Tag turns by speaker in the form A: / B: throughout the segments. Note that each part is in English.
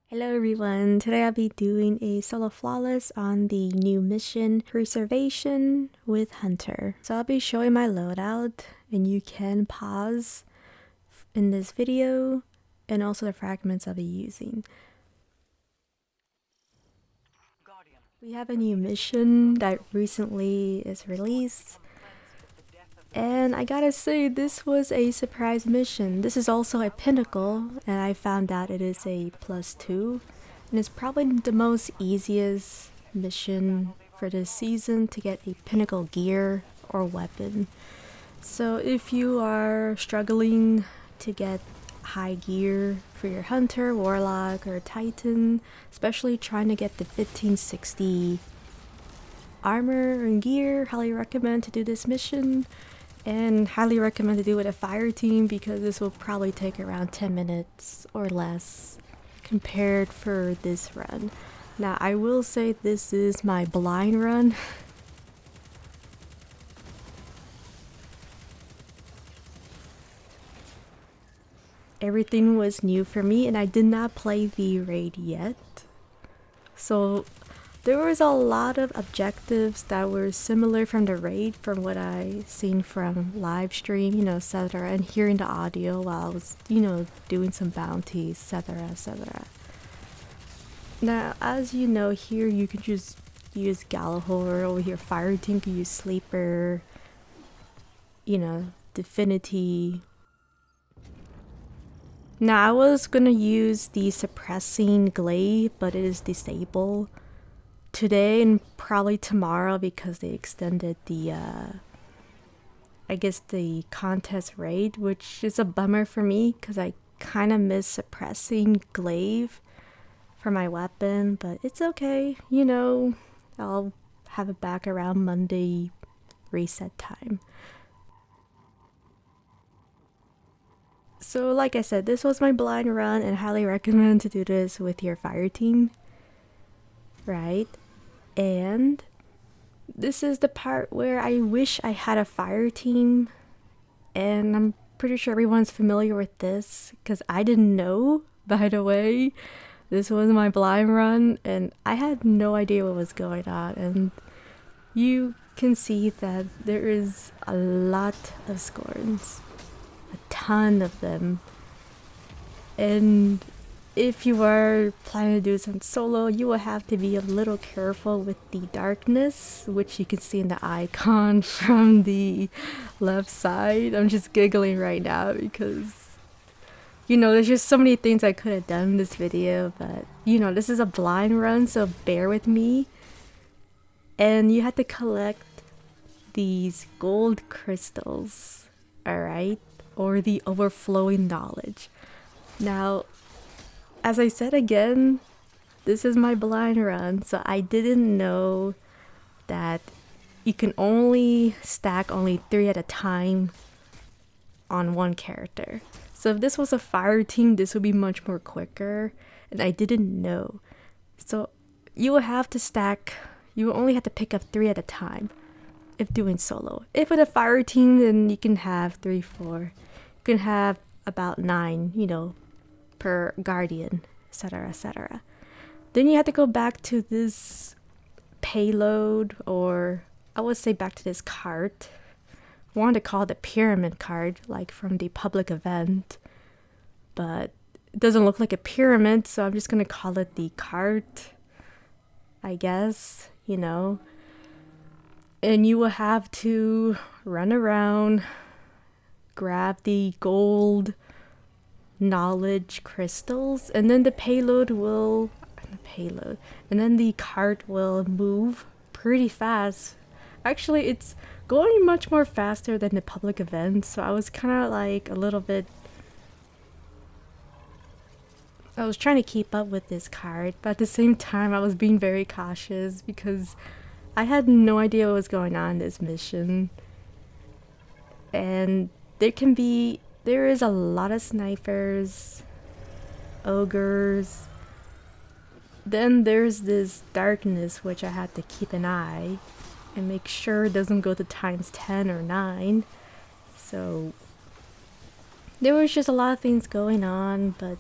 A: Hello everyone, today I'll be doing a solo flawless on the new mission Preservation with Hunter. So I'll be showing my loadout and you can pause in this video and also the fragments I'll be using. We have a new mission that recently is released. And I gotta say, this was a surprise mission. This is also a Pinnacle, and I found out it is a +2. And it's probably the most easiest mission for this season to get a Pinnacle gear or weapon. So if you are struggling to get high gear for your Hunter, Warlock, or Titan, especially trying to get the 1560 armor and gear, highly recommend to do this mission. And highly recommend to do it with a fire team because this will probably take around 10 minutes or less compared for this run. Now I will say this is my blind run. Everything was new for me and I did not play the raid yet. So there was a lot of objectives that were similar from the raid from what I seen from live stream, etc. and hearing the audio while I was, doing some bounties, etc. Now, as you know, here you can just use Gjallarhorn, over here fireteam can use Sleeper, Divinity. Now, I was gonna use the suppressing glaive, but it is disabled today and probably tomorrow because they extended the the contest raid, which is a bummer for me because I kind of miss suppressing glaive for my weapon, but it's okay, I'll have it back around Monday reset time. So like I said, this was my blind run and I highly recommend to do this with your fire team, right? And this is the part where I wish I had a fire team, and I'm pretty sure everyone's familiar with this because I didn't know, by the way. This was my blind run and I had no idea what was going on, and you can see that there is a lot of scorns, a ton of them. And if you are planning to do some solo, you will have to be a little careful with the darkness, which you can see in the icon from the left side. I'm just giggling right now because, there's just so many things I could have done in this video, but, this is a blind run, so bear with me. And you have to collect these gold crystals, alright? Or the overflowing knowledge. Now, as I said again, this is my blind run, so I didn't know that you can only stack 3 at a time on one character. So if this was a fire team, this would be much more quicker, and I didn't know. So you will have to stack, you will only have to pick up 3 at a time if doing solo. If with a fire team, then you can have 3, 4. You can have about 9, per guardian, etc. Then you have to go back to this payload, or I would say back to this cart. I wanted to call it the pyramid card, like from the public event, but it doesn't look like a pyramid, so I'm just gonna call it the cart, I guess, And you will have to run around, grab the gold knowledge crystals, and then the cart will move pretty fast. Actually, it's going much more faster than the public events, so I was kind of like a little bit, I was trying to keep up with this cart, but at the same time I was being very cautious because I had no idea what was going on in this mission. And there is a lot of snipers, ogres. Then there's this darkness, which I had to keep an eye and make sure it doesn't go to times 10 or 9. So there was just a lot of things going on, but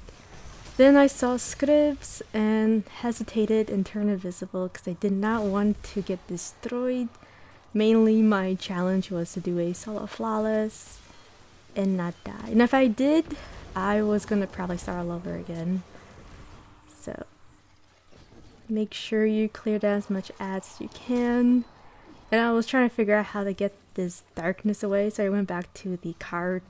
A: Then I saw scribs and hesitated and turned invisible because I did not want to get destroyed. Mainly my challenge was to do a solo flawless and not die. And if I did, I was gonna probably start all over again. So make sure you clear down as much ads as you can. And I was trying to figure out how to get this darkness away, so I went back to the cart,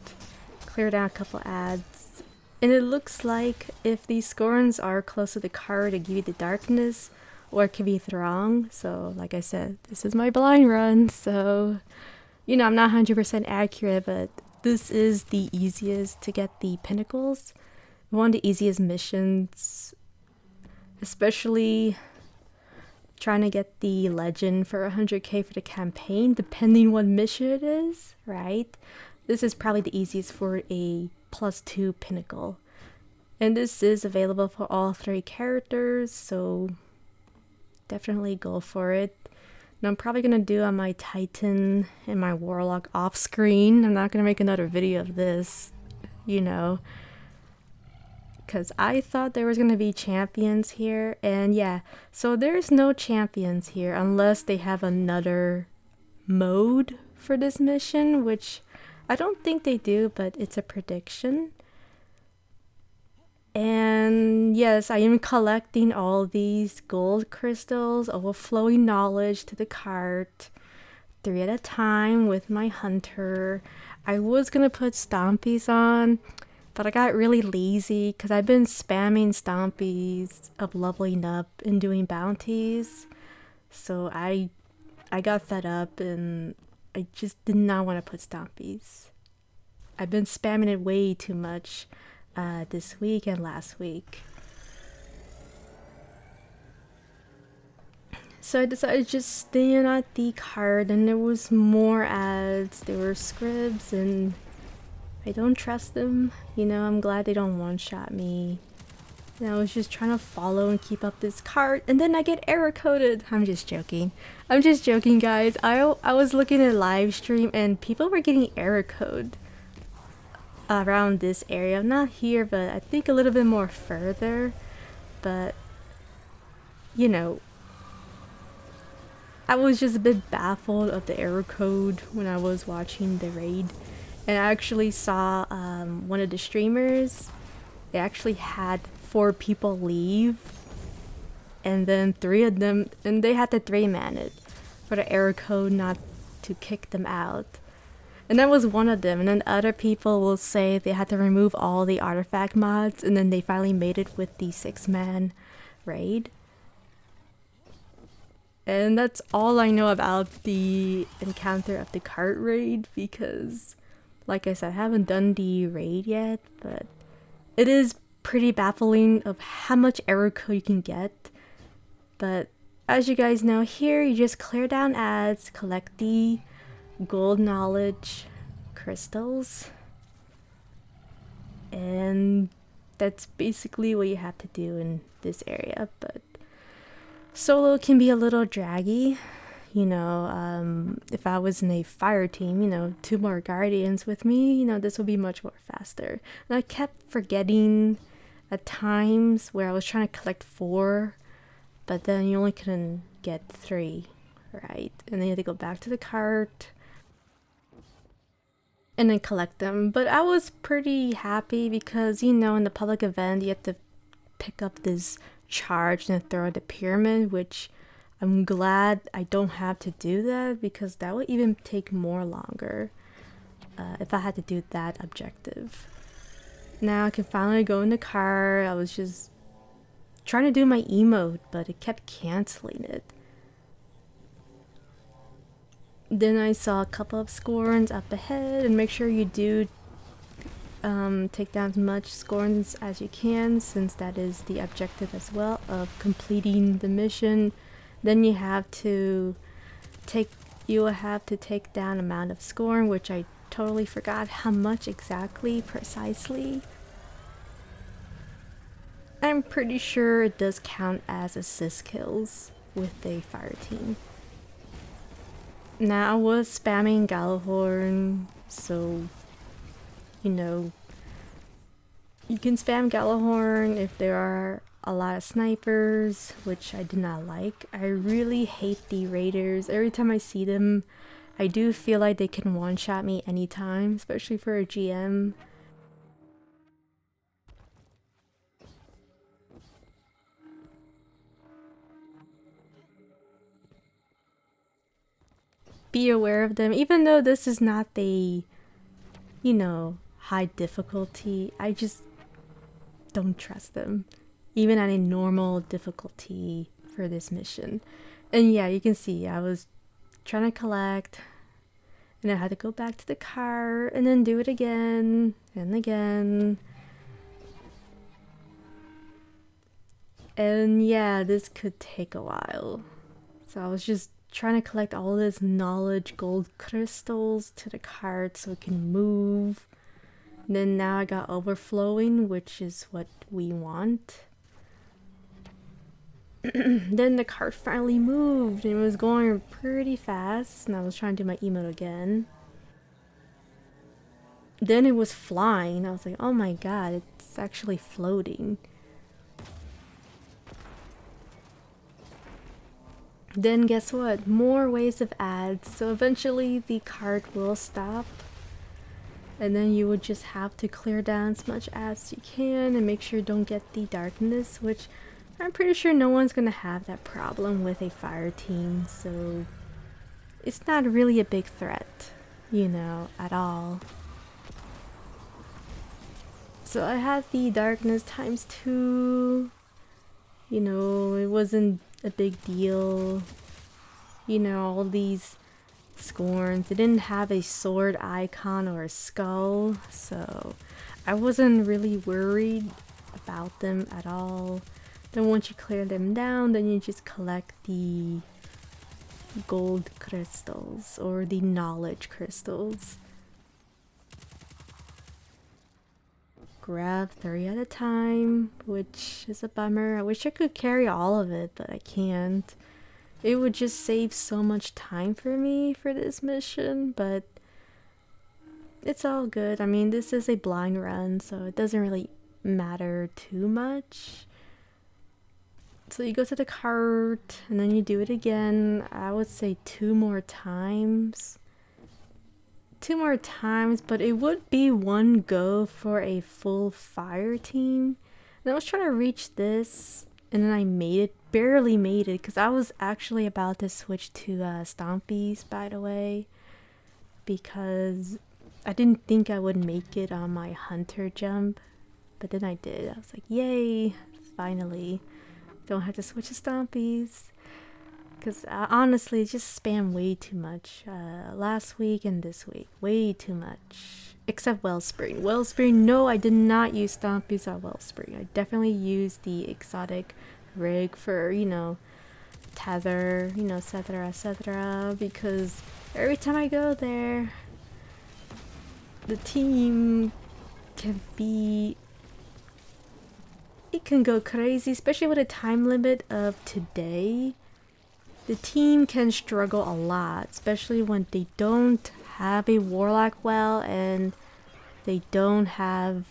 A: cleared out a couple ads. And it looks like if these scorns are close to the cart, they give you the darkness, or it can be Throng. So like I said, this is my blind run, so you know, I'm not 100% accurate, but this is the easiest to get the pinnacles. One of the easiest missions, especially trying to get the legend for 100k for the campaign, depending what mission it is, right? This is probably the easiest for a +2 pinnacle. And this is available for all 3 characters, so definitely go for it. And I'm probably gonna do on my Titan and my Warlock off screen. I'm not gonna make another video of this, you know, because I thought there was gonna be champions here, and yeah, so there's no champions here unless they have another mode for this mission, which I don't think they do, but it's a prediction. And yes, I am collecting all these gold crystals, overflowing knowledge to the cart, 3 at a time with my hunter. I was gonna put stompies on, but I got really lazy because I've been spamming stompies of leveling up and doing bounties. So I got fed up and I just did not want to put stompies. I've been spamming it way too much this week and last week. So I decided to just stay at the card, and there was more ads, there were scribs, and I don't trust them. You know, I'm glad they don't one-shot me. And I was just trying to follow and keep up this cart, and then I get error coded. I'm just joking. I'm just joking, guys. I was looking at live stream and people were getting error code around this area. Not here, but I think a little bit more further. But you know, I was just a bit baffled of the error code when I was watching the raid. And I actually saw one of the streamers, they actually had 4 people leave, and then 3 of them, and they had to 3-man it for the error code not to kick them out. And that was one of them, and then other people will say they had to remove all the artifact mods, and then they finally made it with the 6-man raid. And that's all I know about the encounter of the cart raid, because like I said, I haven't done the raid yet, but it is pretty baffling of how much error code you can get. But as you guys know, here you just clear down ads, collect the gold knowledge crystals, and that's basically what you have to do in this area. But solo can be a little draggy. You know, if I was in a fire team, you know, 2 more guardians with me, you know, this would be much more faster. And I kept forgetting at times where I was trying to collect 4, but then you only couldn't get 3, right? And then you had to go back to the cart and then collect them. But I was pretty happy because, you know, in the public event, you have to pick up this charge and throw at the pyramid, which I'm glad I don't have to do that, because that would even take more longer if I had to do that objective. Now I can finally go in the car. I was just trying to do my emote, but it kept canceling it. Then I saw a couple of scorns up ahead, and make sure you do take down as much scorns as you can, since that is the objective as well of completing the mission. Then you have to take down amount of scorn, which I totally forgot how much exactly precisely. I'm pretty sure it does count as assist kills with a fire team. Now I was spamming Gjallarhorn, so you know, You can spam Gjallarhorn if there are a lot of snipers, which I do not like. I really hate the raiders. Every time I see them, I do feel like they can one-shot me anytime, especially for a GM. Be aware of them, even though this is not the, you know, high difficulty. I just don't trust them, even at a normal difficulty for this mission. And yeah, you can see I was trying to collect, and I had to go back to the car and then do it again and again. And yeah, this could take a while. So I was just trying to collect all this knowledge gold crystals to the cart so it can move. And then now I got overflowing, which is what we want. Then the cart finally moved and it was going pretty fast, and I was trying to do my emote again. Then it was flying. I was like, oh my god, it's actually floating. Then guess what? More waves of ads. So eventually the cart will stop. And then you would just have to clear down as much as you can and make sure you don't get the darkness, which I'm pretty sure no one's gonna have that problem with a fire team. So it's not really a big threat, you know, at all. So I had the darkness ×2. You know, it wasn't a big deal. You know, all these scorns, they didn't have a sword icon or a skull, so I wasn't really worried about them at all. Then once you clear them down, then you just collect the gold crystals or the knowledge crystals. Grab 3 at a time, which is a bummer. I wish I could carry all of it, but I can't. It would just save so much time for me for this mission, but it's all good. I mean, this is a blind run, so it doesn't really matter too much. So you go to the cart, and then you do it again. I would say 2 more times. 2 more times, but it would be 1 go for a full fire team. And I was trying to reach this, and then I made it, barely made it, because I was actually about to switch to Stompies, by the way, because I didn't think I would make it on my hunter jump, but then I did. I was like, yay, finally, don't have to switch to Stompies. Because honestly, it just spam way too much. Last week and this week, way too much. Except Wellspring. Wellspring, no, I did not use Stompies on Wellspring. I definitely used the exotic rig for, you know, tether, you know, etc. Because every time I go there, the team can be... it can go crazy, especially with a time limit of today. The team can struggle a lot, especially when they don't have a warlock well and they don't have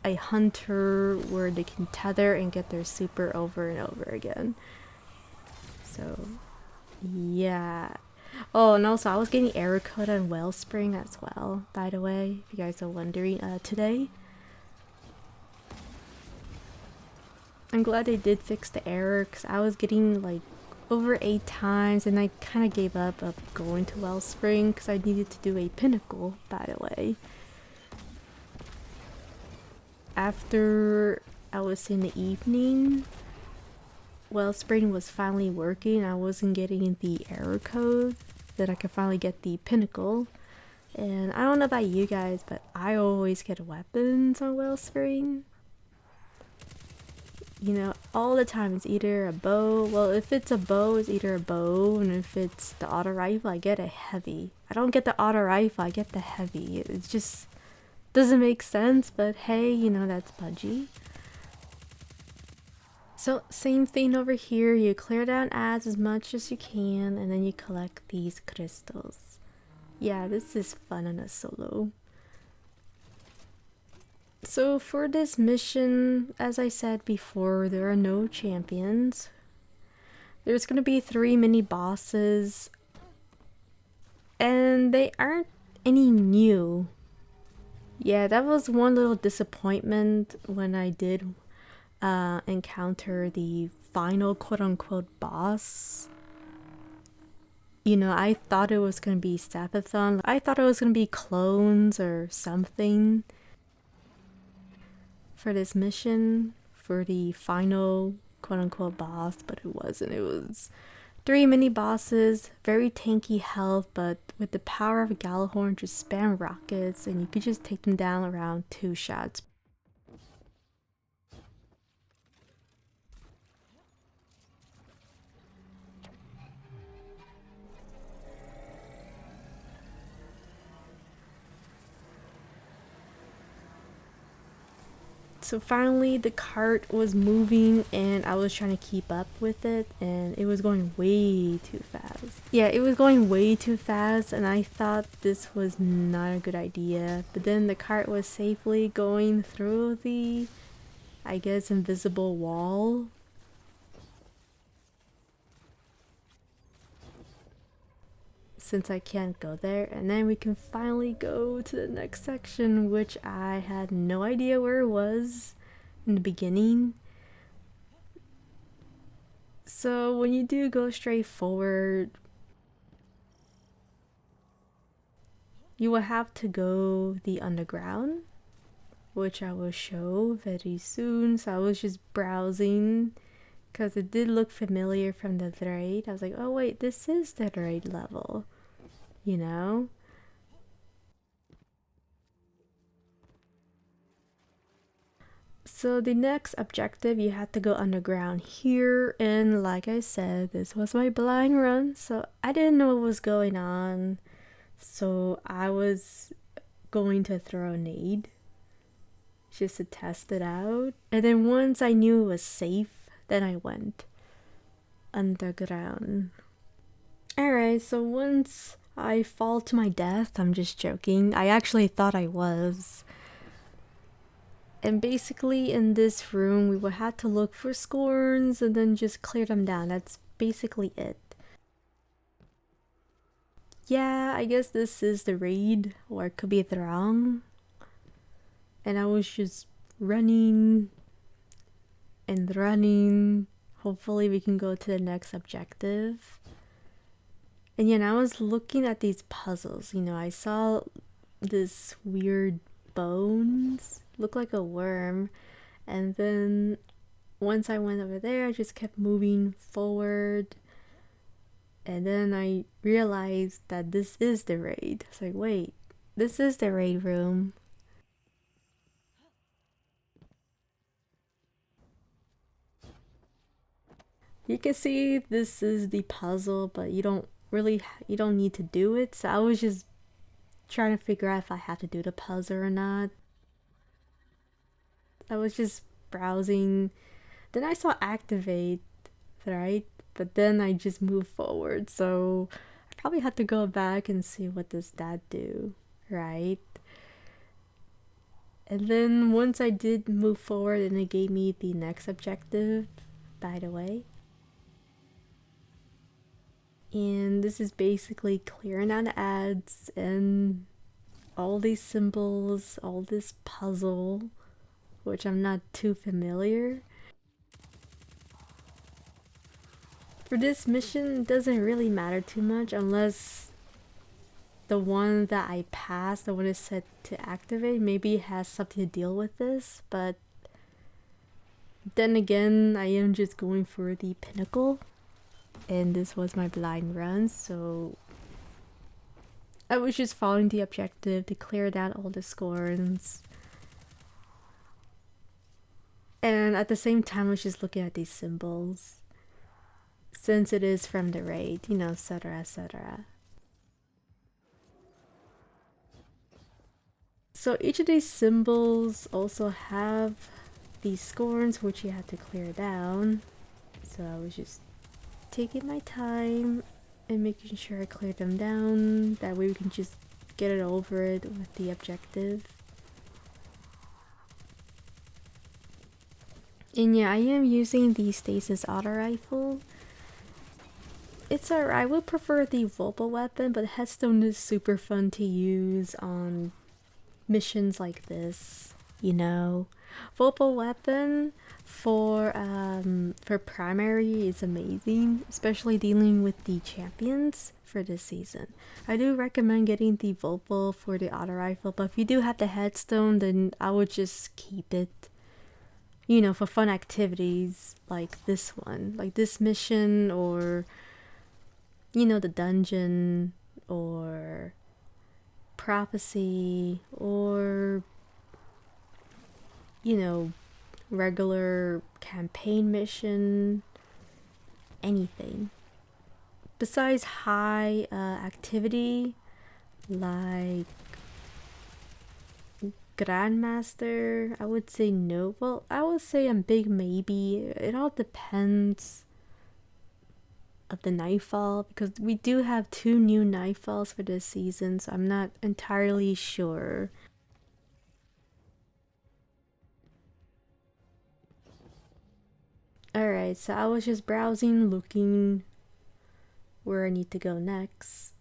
A: a hunter where they can tether and get their super over and over again. So, yeah. Oh, and also I was getting error code on Wellspring as well, by the way, if you guys are wondering, today. I'm glad they did fix the error, because I was getting like over 8 times, and I kind of gave up of going to Wellspring because I needed to do a Pinnacle, by the way. After I was in the evening, Wellspring was finally working. I wasn't getting the error code, that I could finally get the Pinnacle. And I don't know about you guys, but I always get weapons on Wellspring. You know, all the time. It's either a bow. Well, if it's a bow, it's either a bow, and if it's the auto rifle, I get a heavy. I don't get the auto rifle, I get the heavy. It just doesn't make sense, but hey, you know, that's Budgie. So, same thing over here. You clear down ads as much as you can, and then you collect these crystals. Yeah, this is fun on a solo. So for this mission, as I said before, there are no champions. There's gonna be 3 mini bosses, and they aren't any new. Yeah, that was one little disappointment when I did encounter the final quote-unquote boss. You know, I thought it was gonna be Stapathon. I thought it was gonna be clones or something for this mission, for the final quote-unquote boss, but it wasn't. It was 3 mini bosses, very tanky health, but with the power of Gjallarhorn, just spam rockets and you could just take them down around 2 shots. So finally the cart was moving and I was trying to keep up with it and it was going way too fast. Yeah, it was going way too fast and I thought this was not a good idea. But then the cart was safely going through the, I guess, invisible wall. Since I can't go there, and then we can finally go to the next section, which I had no idea where it was in the beginning. So when you do go straight forward, you will have to go the underground, which I will show very soon. So I was just browsing because it did look familiar from the raid. I was like, oh wait, this is the raid level, you know? So the next objective, you had to go underground here, and like I said, this was my blind run, so I didn't know what was going on. So I was going to throw a nade just to test it out, and then once I knew it was safe, then I went underground. Alright, so once I fall to my death, I'm just joking, I actually thought I was. And basically in this room we would have to look for scorns and then just clear them down. That's basically it. Yeah, I guess this is the raid, or it could be the wrong. And I was just running and running. Hopefully we can go to the next objective. And yeah, and I was looking at these puzzles. You know, I saw this weird bones, look like a worm, and then once I went over there I just kept moving forward, and then I realized that this is the raid. It's like, wait, this is the raid room. You can see this is the puzzle, but you don't need to do it. So I was just trying to figure out if I had to do the puzzle or not. I was just browsing, then I saw activate, right? But then I just moved forward, so I probably had to go back and see what does that do, right? And then once I did move forward, and it gave me the next objective, by the way. And this is basically clearing out ads and all these symbols, all this puzzle, which I'm not too familiar. For this mission, it doesn't really matter too much unless the one that I passed, the one is set to activate, maybe it has something to deal with this, but then again, I am just going for the Pinnacle, and this was my blind run, so I was just following the objective to clear down all the scorns. And at the same time, I was just looking at these symbols, since it is from the raid, you know, etc, etc. So each of these symbols also have these scorns, which you have to clear down. So I was just taking my time and making sure I cleared them down. That way we can just get it over it with the objective. And yeah, I am using the stasis auto rifle. It's alright, I would prefer the Volpa weapon, but Headstone is super fun to use on missions like this, you know. Volpa weapon for primary is amazing, especially dealing with the champions for this season. I do recommend getting the Volpa for the auto rifle, but if you do have the Headstone, then I would just keep it, you know, for fun activities like this one, like this mission, or you know, the dungeon, or prophecy, or you know, regular campaign mission, anything. Besides high activity, like Grandmaster, I would say no. Well, I would say a big maybe. It all depends of the nightfall, because we do have 2 new nightfalls for this season, so I'm not entirely sure. Alright, so I was just browsing, looking where I need to go next.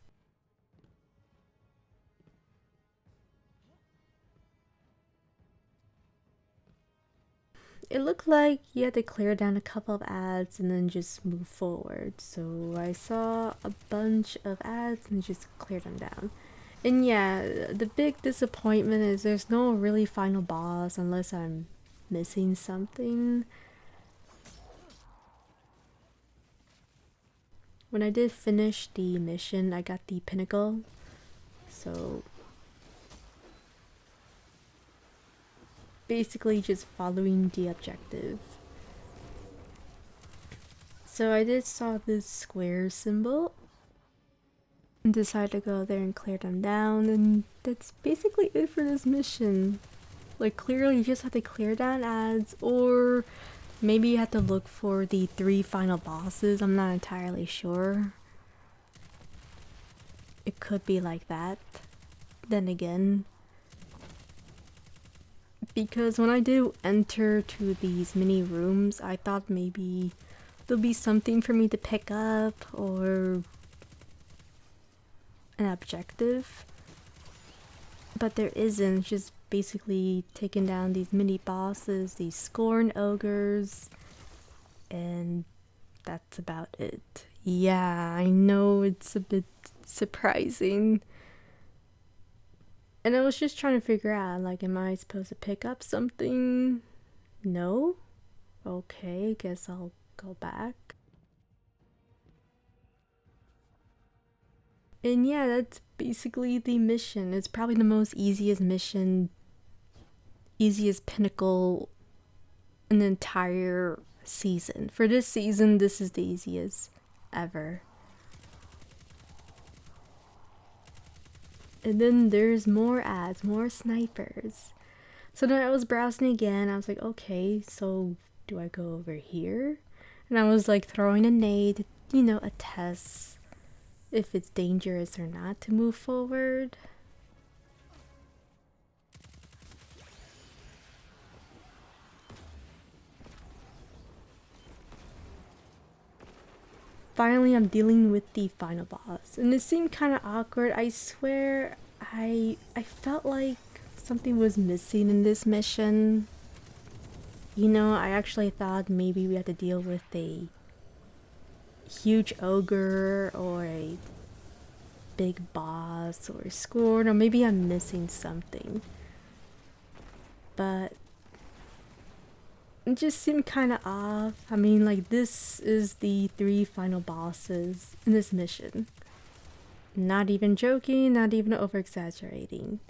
A: It looked like you had to clear down a couple of ads and then just move forward. So I saw a bunch of ads and just cleared them down. And yeah, the big disappointment is there's no really final boss unless I'm missing something. When I did finish the mission, I got the Pinnacle. So basically just following the objective. So I did saw this square symbol and decided to go there and clear them down, and that's basically it for this mission. Like, clearly you just have to clear down ads, or maybe you have to look for the 3 final bosses. I'm not entirely sure. It could be like that. Then again, because when I do enter to these mini rooms, I thought maybe there'll be something for me to pick up, or an objective, but there isn't. Just basically taking down these mini bosses, these Scorn ogres, and that's about it. Yeah, I know it's a bit surprising. And I was just trying to figure out, like, am I supposed to pick up something? No? Okay, guess I'll go back. And yeah, that's basically the mission. It's probably the most easiest mission, easiest pinnacle in the entire season. For this season, this is the easiest ever. And then there's more ads, more snipers. So then I was browsing again. I was like, okay, so do I go over here? And I was like throwing a nade, you know, a test if it's dangerous or not to move forward. Finally, I'm dealing with the final boss, and it seemed kind of awkward. I swear, I felt like something was missing in this mission. You know, I actually thought maybe we had to deal with a huge ogre or a big boss or a scorn, or maybe I'm missing something. But it just seemed kind of off. I mean, like, this is the 3 final bosses in this mission. Not even joking, not even over exaggerating.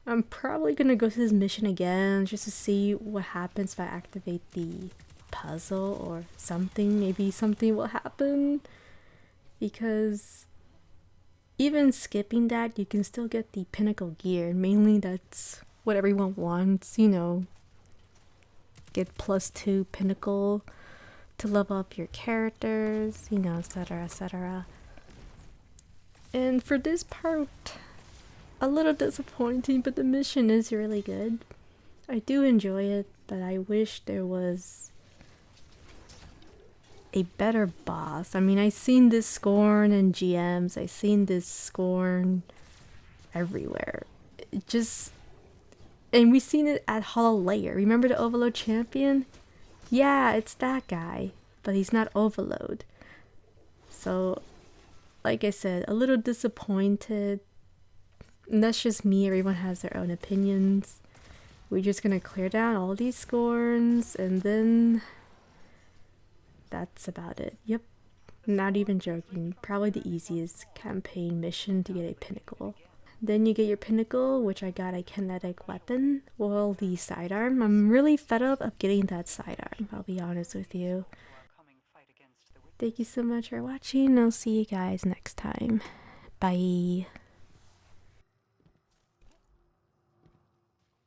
A: I'm probably gonna go to this mission again just to see what happens if I activate the puzzle or something. Maybe something will happen, because even skipping that, you can still get the Pinnacle gear. Mainly that's what everyone wants, you know, get +2 Pinnacle to level up your characters, you know, etc, etc. And for this part, a little disappointing, but the mission is really good. I do enjoy it, but I wish there was a better boss. I mean, I've seen this Scorn in GMs, I've seen this Scorn everywhere. It just, and we've seen it at Hollow Layer. Remember the Overload champion? Yeah, it's that guy, but he's not Overload. So, like I said, a little disappointed. And that's just me, everyone has their own opinions. We're just gonna clear down all these Scorns, and then that's about it. Yep, not even joking. Probably the easiest campaign mission to get a Pinnacle. Then you get your Pinnacle, which I got a kinetic weapon, well, the sidearm. I'm really fed up of getting that sidearm, I'll be honest with you. Thank you so much for watching. I'll see you guys next time. Bye.